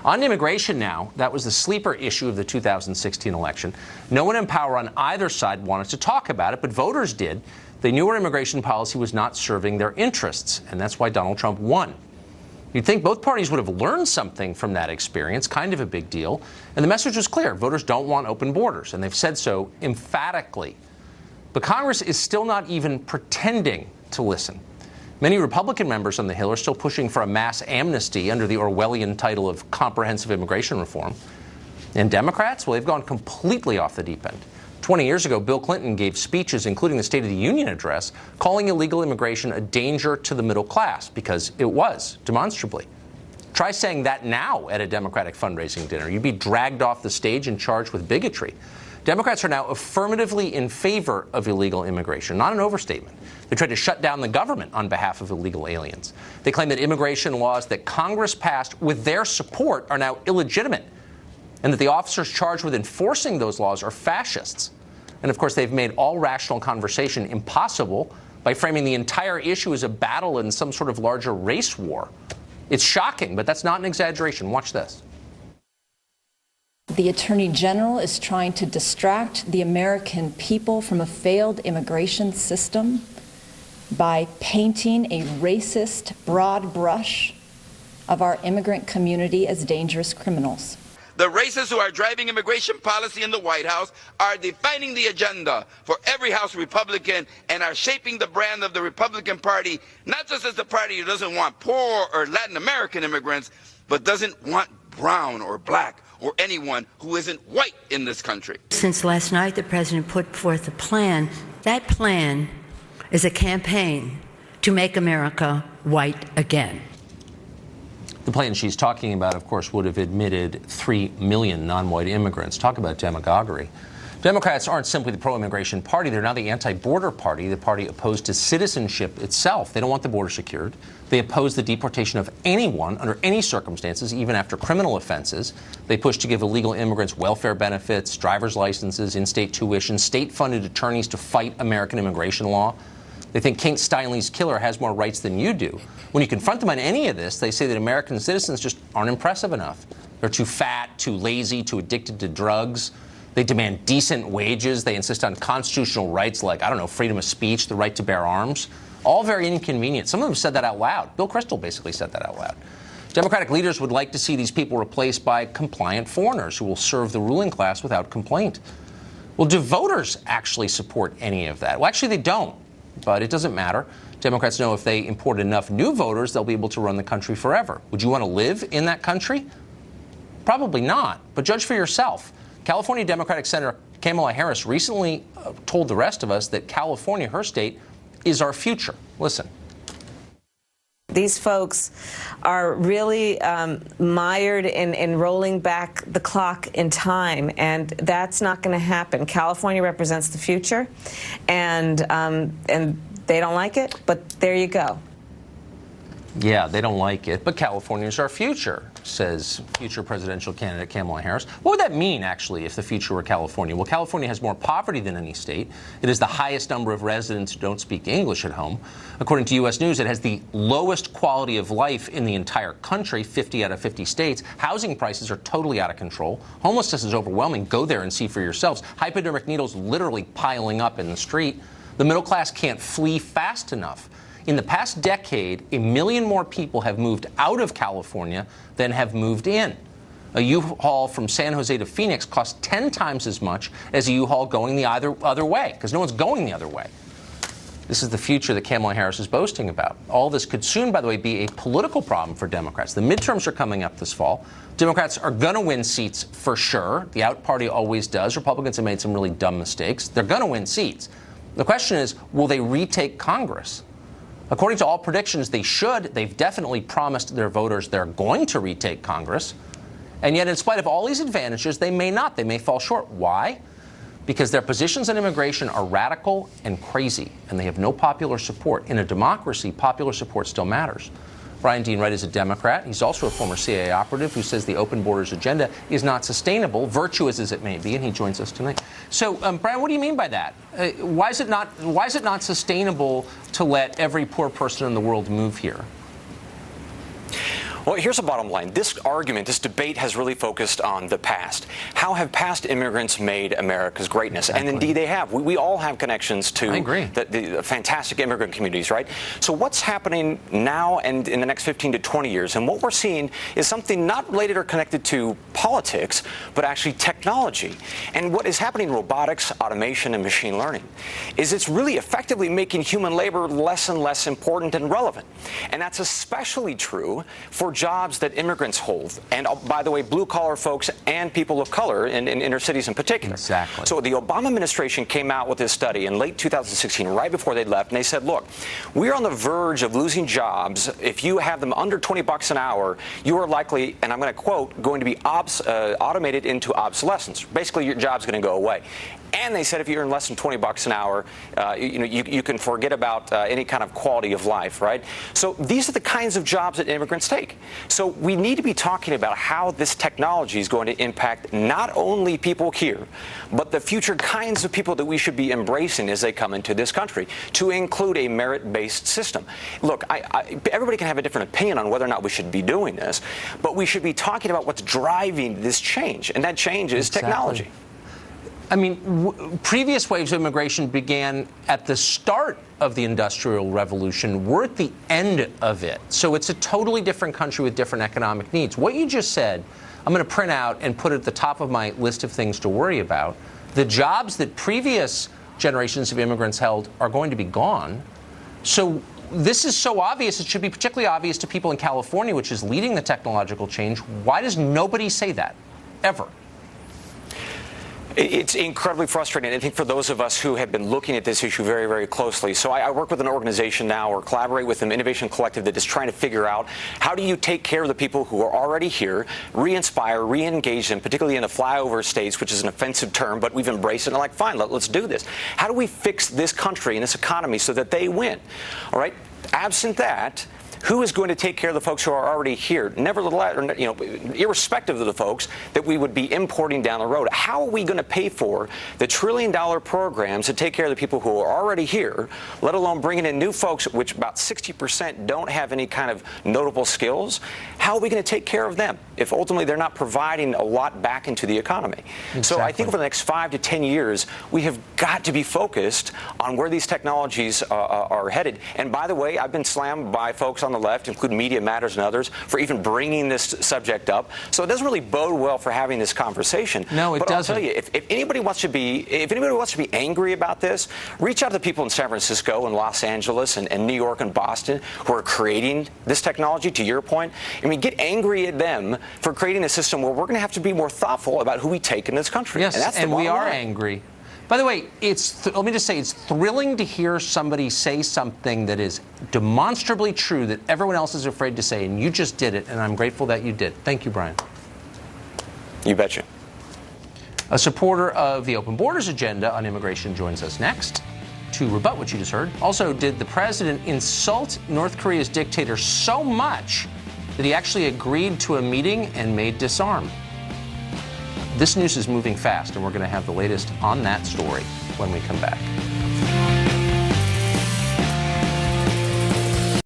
On immigration now, that was the sleeper issue of the 2016 election. No one in power on either side wanted to talk about it, but voters did. They knew our immigration policy was not serving their interests, and that's why Donald Trump won. You'd think both parties would have learned something from that experience, kind of a big deal. And the message was clear. Voters don't want open borders, and they've said so emphatically. But Congress is still not even pretending to listen. Many Republican members on the Hill are still pushing for a mass amnesty under the Orwellian title of comprehensive immigration reform. And Democrats, well, they've gone completely off the deep end. 20 years ago, Bill Clinton gave speeches, including the State of the Union address, calling illegal immigration a danger to the middle class, because it was, demonstrably. Try saying that now at a Democratic fundraising dinner. You'd be dragged off the stage and charged with bigotry. Democrats are now affirmatively in favor of illegal immigration, not an overstatement. They tried to shut down the government on behalf of illegal aliens. They claim that immigration laws that Congress passed with their support are now illegitimate, and that the officers charged with enforcing those laws are fascists. And of course, they've made all rational conversation impossible by framing the entire issue as a battle in some sort of larger race war. It's shocking, but that's not an exaggeration. Watch this. The Attorney General is trying to distract the American people from a failed immigration system by painting a racist, broad brush of our immigrant community as dangerous criminals. The racists who are driving immigration policy in the White House are defining the agenda for every House Republican and are shaping the brand of the Republican Party, not just as the party who doesn't want poor or Latin American immigrants, but doesn't want brown or black or anyone who isn't white in this country. Since last night, the president put forth a plan. That plan is a campaign to make America white again. The plan she's talking about, of course, would have admitted 3 million non-white immigrants. Talk about demagoguery. Democrats aren't simply the pro-immigration party. They're now the anti-border party, the party opposed to citizenship itself. They don't want the border secured. They oppose the deportation of anyone under any circumstances, even after criminal offenses. They push to give illegal immigrants welfare benefits, driver's licenses, in-state tuition, state-funded attorneys to fight American immigration law. They think King Steinley's killer has more rights than you do. When you confront them on any of this, they say that American citizens just aren't impressive enough. They're too fat, too lazy, too addicted to drugs. They demand decent wages. They insist on constitutional rights like, I don't know, freedom of speech, the right to bear arms. All very inconvenient. Some of them said that out loud. Bill Kristol basically said that out loud. Democratic leaders would like to see these people replaced by compliant foreigners who will serve the ruling class without complaint. Well, do voters actually support any of that? Well, actually, they don't. But it doesn't matter. Democrats know if they import enough new voters, they'll be able to run the country forever. Would you want to live in that country? Probably not. But judge for yourself. California Democratic Senator Kamala Harris recently told the rest of us that California, her state, is our future. Listen. These folks are really mired in rolling back the clock in time, and that's not going to happen. California represents the future, and they don't like it, but there you go. Yeah, they don't like it, but California is our future, says future presidential candidate Kamala Harris. What would that mean, actually, if the future were California? Well, California has more poverty than any state. It has the highest number of residents who don't speak English at home. According to U.S. News, it has the lowest quality of life in the entire country, 50 out of 50 states. Housing prices are totally out of control. Homelessness is overwhelming. Go there and see for yourselves. Hypodermic needles literally piling up in the street. The middle class can't flee fast enough. In the past decade, 1 million more people have moved out of California than have moved in. A U-Haul from San Jose to Phoenix costs 10 times as much as a U-Haul going the other way, because no one's going the other way. This is the future that Kamala Harris is boasting about. All this could soon, by the way, be a political problem for Democrats. The midterms are coming up this fall. Democrats are going to win seats for sure. The out party always does. Republicans have made some really dumb mistakes. They're going to win seats. The question is, will they retake Congress? According to all predictions, they should. They've definitely promised their voters they're going to retake Congress. And yet, in spite of all these advantages, they may not. They may fall short. Why? Because their positions on immigration are radical and crazy, and they have no popular support. In a democracy, popular support still matters. Brian Dean Wright is a Democrat. He's also a former CIA operative who says the open borders agenda is not sustainable, virtuous as it may be, and he joins us tonight. So, Brian, what do you mean by that? Why is it not sustainable to let every poor person in the world move here? Well, here's the bottom line. This argument, this debate has really focused on the past. How have past immigrants made America's greatness? Exactly. And indeed they have. We all have connections to the fantastic immigrant communities, right? So what's happening now and in the next 15 to 20 years? And what we're seeing is something not related or connected to politics, but actually technology. And what is happening in robotics, automation, and machine learning is it's really effectively making human labor less and less important and relevant. And that's especially true for jobs that immigrants hold. And by the way, blue-collar folks and people of color in inner cities in particular. Exactly. So the Obama administration came out with this study in late 2016, right before they left, and they said, look, we're on the verge of losing jobs. If you have them under $20 an hour, you are likely, and I'm going to quote, going to be automated into obsolescence. Basically, your job's going to go away. And they said if you earn less than $20 an hour, you can forget about any kind of quality of life, right? So these are the kinds of jobs that immigrants take. So we need to be talking about how this technology is going to impact not only people here, but the future kinds of people that we should be embracing as they come into this country, to include a merit-based system. Look, everybody can have a different opinion on whether or not we should be doing this, but we should be talking about what's driving this change, and that change is technology. I mean, previous waves of immigration began at the start of the Industrial Revolution. We're at the end of it. So it's a totally different country with different economic needs. What you just said, I'm going to print out and put at the top of my list of things to worry about. The jobs that previous generations of immigrants held are going to be gone. So this is so obvious, it should be particularly obvious to people in California, which is leading the technological change. Why does nobody say that, ever? It's incredibly frustrating, I think, for those of us who have been looking at this issue very, very closely. So I work with an organization now, or collaborate with an innovation collective that is trying to figure out how do you take care of the people who are already here, re-inspire, re-engage them, particularly in the flyover states, which is an offensive term, but we've embraced it and like, fine, let's do this. How do we fix this country and this economy so that they win? All right? Absent that, who is going to take care of the folks who are already here? Nevertheless, irrespective of the folks that we would be importing down the road, how are we going to pay for the trillion-dollar programs to take care of the people who are already here, let alone bringing in new folks, which about 60% don't have any kind of notable skills? How are we going to take care of them if ultimately they're not providing a lot back into the economy? Exactly. So I think over the next 5 to 10 years, we have got to be focused on where these technologies are headed. And by the way, I've been slammed by folks on the left, including Media Matters and others, for even bringing this subject up. So it doesn't really bode well for having this conversation. No, it doesn't. But I'll tell you, if anybody wants to be angry about this, reach out to the people in San Francisco and Los Angeles and New York and Boston who are creating this technology. To your point, I mean, get angry at them for creating a system where we're going to have to be more thoughtful about who we take in this country. Yes, and that's and we are angry. By the way, let me just say, it's thrilling to hear somebody say something that is demonstrably true that everyone else is afraid to say, and you just did it, and I'm grateful that you did. Thank you, Brian. You betcha. A supporter of the Open Borders agenda on immigration joins us next to rebut what you just heard. Also, did the president insult North Korea's dictator so much that he actually agreed to a meeting and made disarm? This news is moving fast, and we're going to have the latest on that story when we come back.